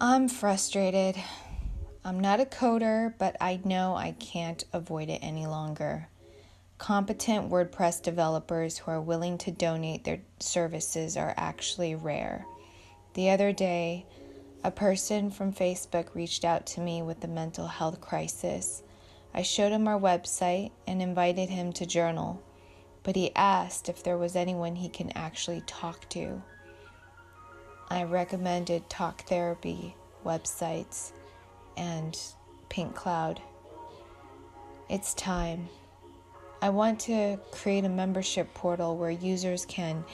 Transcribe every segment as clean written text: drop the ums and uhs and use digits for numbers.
I'm frustrated. I'm not a coder, but I know I can't avoid it any longer. Competent WordPress developers who are willing to donate their services are actually rare. The other day, a person from Facebook reached out to me with a mental health crisis. I showed him our website and invited him to journal, but he asked if there was anyone he can actually talk to. I recommended talk therapy websites and Pink Cloud. It's time. I want to create a membership portal where users can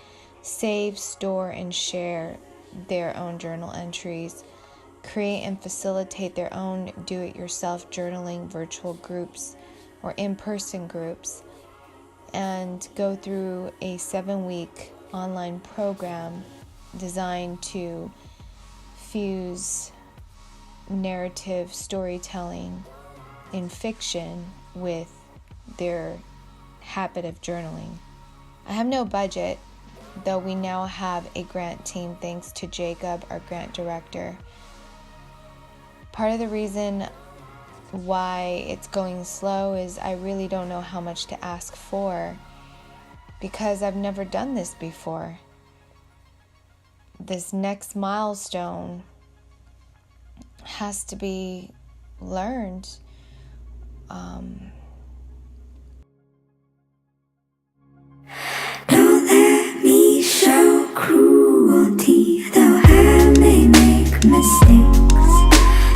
save, store, and share their own journal entries, create and facilitate their own do-it-yourself journaling virtual groups or in-person groups, and go through a 7-week online program designed to fuse narrative storytelling in fiction with their habit of journaling. I have no budget, though we now have a grant team thanks to Jacob, our grant director. Part of the reason why it's going slow is I really don't know how much to ask for because I've never done this before. This next milestone has to be learned. Don't let me show cruelty, though I may make mistakes.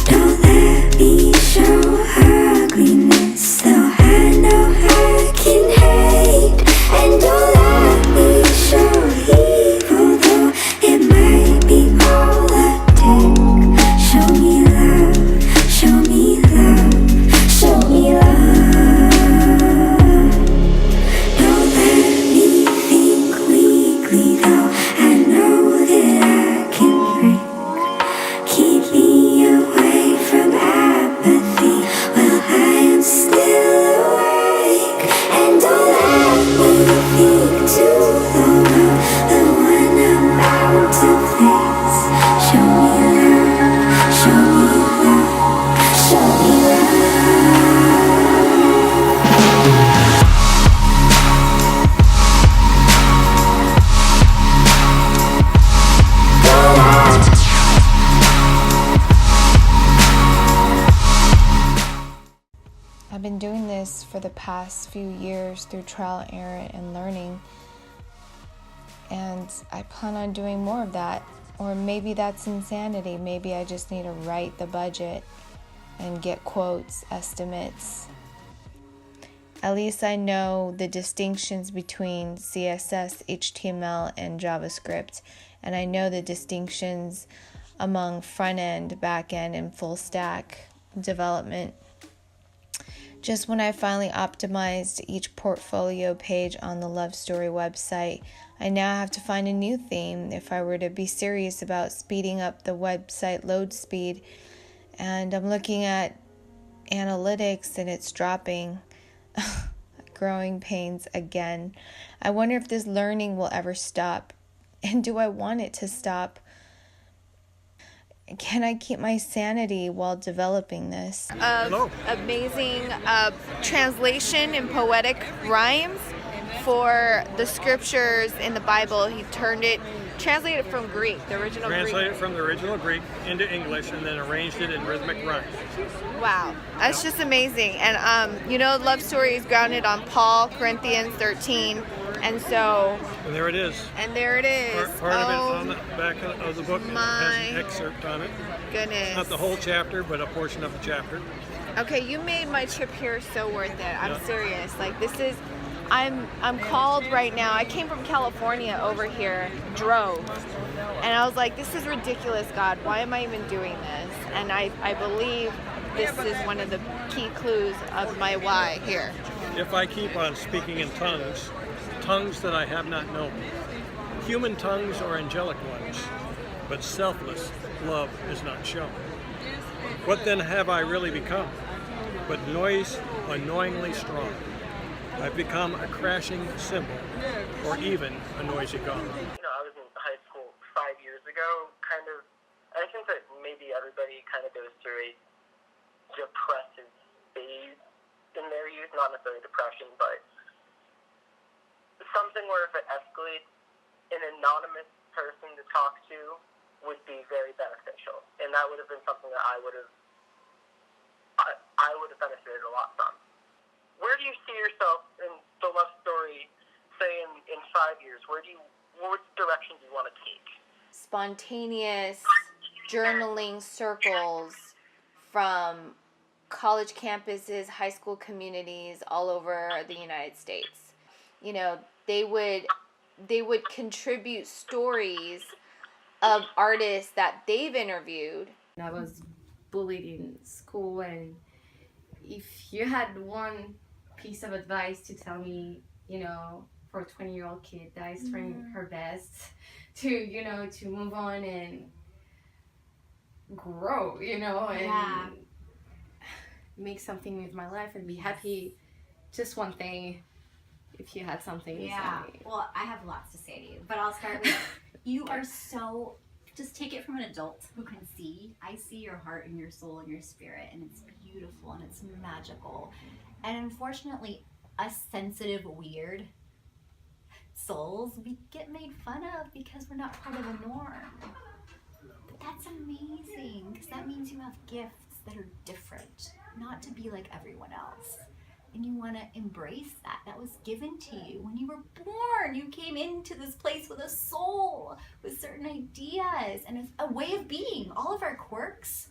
Don't let me show ugliness, though I know I can hate. And don't let me show evil, though it might be all I take. Show me love, show me love, show me love. Don't let me think weakly, though I know that I can break. Keep me away from apathy while I am still awake. And don't let me think too long of the one I'm about to face. Show me love, show me love, show me love. I've been doing this for the past few years through trial and error and learning, and I plan on doing more of that. Or maybe that's insanity. Maybe I just need to write the budget and get quotes, estimates. At least I know the distinctions between CSS, HTML, and JavaScript, and I know the distinctions among front-end, back-end, and full-stack development. Just when I finally optimized each portfolio page on the Love Story website, I now have to find a new theme if I were to be serious about speeding up the website load speed. And I'm looking at analytics and it's dropping. Growing pains again. I wonder if this learning will ever stop. And do I want it to stop? Can I keep my sanity while developing this? Amazing translation and poetic rhymes for the scriptures in the Bible. He translated from Greek, the original Greek. Translated from the original Greek into English and then arranged it in rhythmic rhymes. Wow, that's just amazing. And Love Story is grounded on Paul, Corinthians 13. And so... And there it is. Part of it on the back of the book has an excerpt on it. Goodness. Not the whole chapter, but a portion of the chapter. Okay, you made my trip here so worth it. I'm serious. Like, this is... I'm called right now. I came from California over here, drove. And I was like, this is ridiculous, God. Why am I even doing this? And I believe this is one of the key clues of my why here. If I keep on speaking in tongues that I have not known, human tongues are angelic ones, but selfless love is not shown. What then have I really become? But noise annoyingly strong. I've become a crashing cymbal, or even a noisy gong. I was in high school 5 years ago, kind of. I think that maybe everybody kind of goes through a depressive phase in their youth, not necessarily depression, but something where if it escalates, an anonymous person to talk to would be very beneficial, and that would have been something that I would have benefited a lot from. Where do you see yourself in the love story, say in 5 years? What direction do you want to take? Spontaneous journaling circles from college campuses, high school communities all over the United States. You know, they would contribute stories of artists that they've interviewed. I was bullied in school, and if you had one piece of advice to tell me, you know, for a 20-year-old kid that is trying her best to, you know, to move on and grow, you know, and make something with my life and be happy, just one thing, if you had something to say. Well, I have lots to say to you, but I'll start with, you are so, just take it from an adult who can see. I see your heart and your soul and your spirit, and it's beautiful and it's magical. And unfortunately, us sensitive, weird souls, we get made fun of because we're not part of the norm. But that's amazing, because that means you have gifts that are different, not to be like everyone else. And you want to embrace that. That was given to you when you were born. You came into this place with a soul, with certain ideas and a way of being. All of our quirks,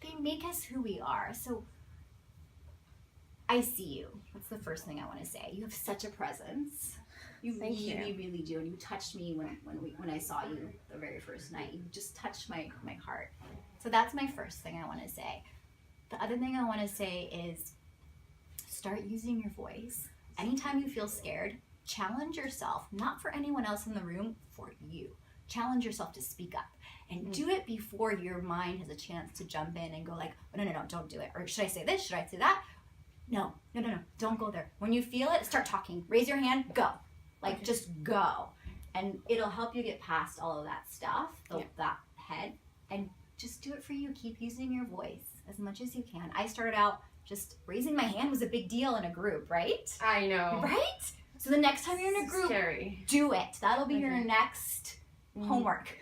they make us who we are. So I see you. That's the first thing I want to say. You have such a presence. You really do. And you touched me when I saw you the very first night. You just touched my heart. So that's my first thing I want to say. The other thing I want to say is start using your voice. Anytime you feel scared, challenge yourself, not for anyone else in the room, for you. Challenge yourself to speak up, and do it before your mind has a chance to jump in and go like, oh, no, don't do it. Or should I say this? Should I say that? No, don't go there. When you feel it, start talking. Raise your hand, go. Like, just go. And it'll help you get past all of that stuff, that head, and just do it for you. Keep using your voice as much as you can. I started out just raising my hand was a big deal in a group, right? I know. Right? So the next time you're in a group, scary. Do it. That'll be your next homework.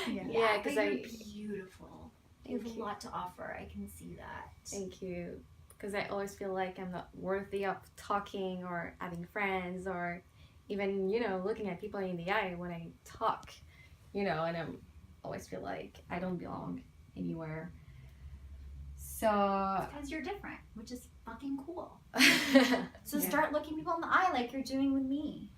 Yeah, because you're beautiful. You have a lot to offer. I can see that. Thank you. Because I always feel like I'm not worthy of talking or having friends or even, you know, looking at people in the eye when I talk, you know, and I always feel like I don't belong anywhere. So because you're different, which is fucking cool. So start looking people in the eye like you're doing with me.